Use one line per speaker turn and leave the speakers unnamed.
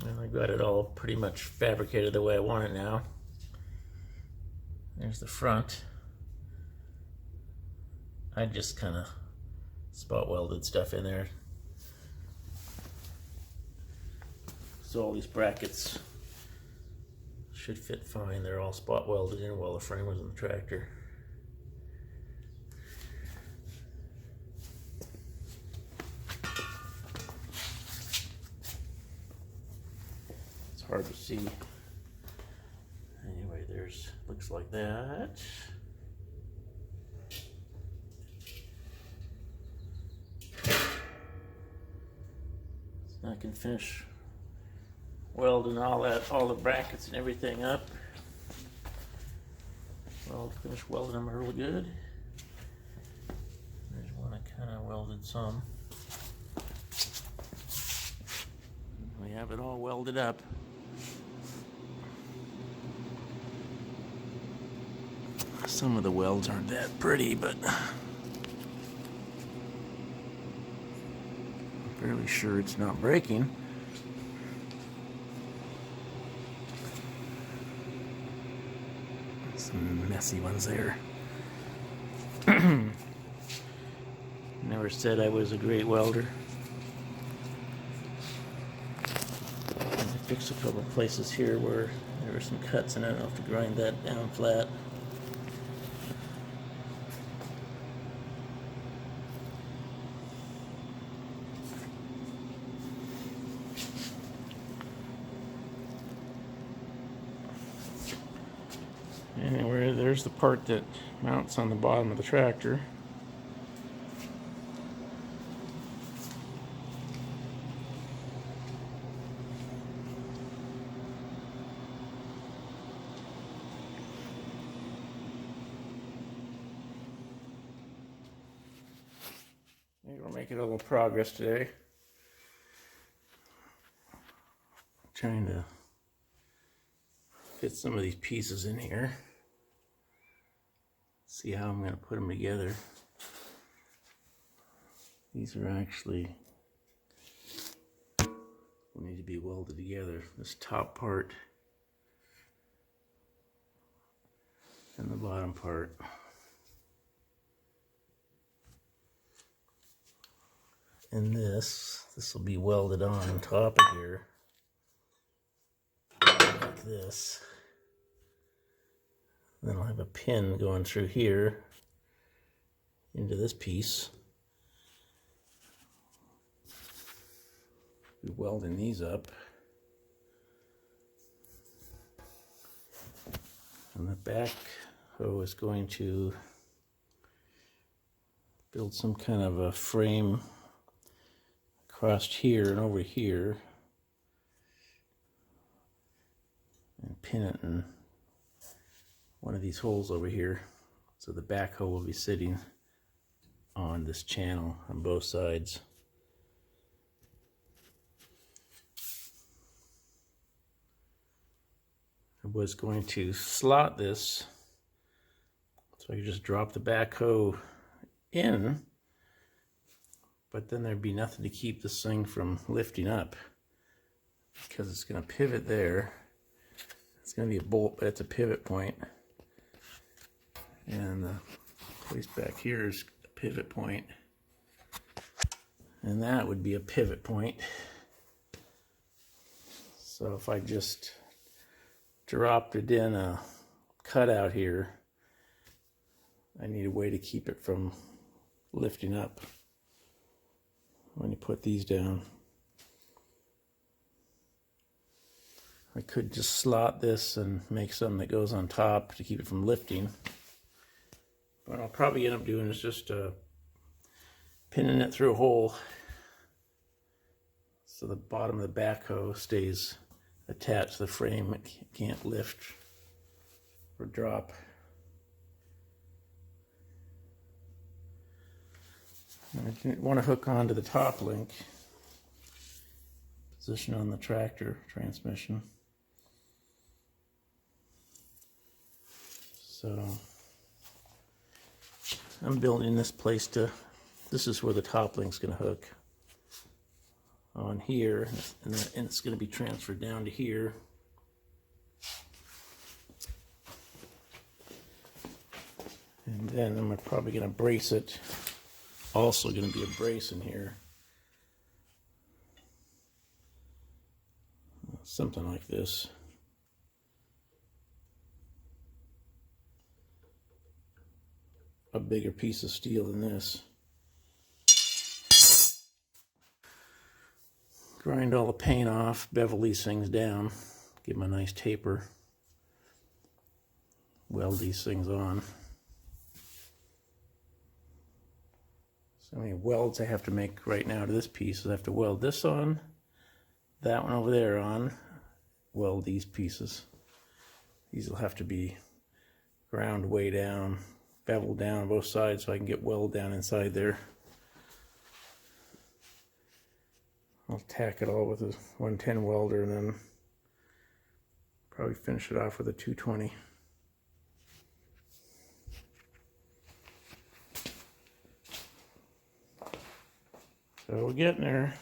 And I got it all pretty much fabricated the way I want it now. There's the front. I just kind of spot welded stuff in there. So all these brackets should fit fine. They're all spot welded in while the frame was in the tractor. It's hard to see. Anyway, there's, looks like that. So I can finish welding all the brackets and everything up. Well, finish welding them really good. There's one I kind of welded some. We have it all welded up. Some of the welds aren't that pretty, but I'm fairly sure it's not breaking. Some messy ones there. Never said I was a great welder. I fixed a couple of places here where there were some cuts and I don't have to grind that down flat. Anyway, there's the part that mounts on the bottom of the tractor. Maybe we're making a little progress today. Trying to fit some of these pieces in here. See how I'm going to put them together. These are actually will need to be welded together. This top part and the bottom part. And this will be welded on top of here like this. Then I'll have a pin going through here into this piece. Be welding these up. And the backhoe is going to build some kind of a frame across here and over here and pin it in one of these holes over here, so the backhoe will be sitting on this channel on both sides. I was going to slot this so I could just drop the backhoe in, but then there'd be nothing to keep this thing from lifting up because it's going to pivot there. It's going to be a bolt, but it's a pivot point. And the place back here is a pivot point. And that would be a pivot point. So if I just dropped it in a cutout here, I need a way to keep it from lifting up when you put these down. I could just slot this and make something that goes on top to keep it from lifting. What I'll probably end up doing is just pinning it through a hole so the bottom of the backhoe stays attached to the frame. It can't lift or drop. And I didn't want to hook onto the top link, position on the tractor transmission. So I'm building this place to, this is where the top link's going to hook. on here, and it's going to be transferred down to here. And then I'm probably going to brace it. Also going to be a brace in here. Something like this. A bigger piece of steel than this. Grind all the paint off, bevel these things down, give them a nice taper. Weld these things on. So many welds I have to make right now to this piece. I have to weld this on, that one over there on, weld these pieces. These will have to be ground way down, beveled down on both sides so I can get weld down inside there. I'll tack it all with a 110 welder and then probably finish it off with a 220. So we're getting there.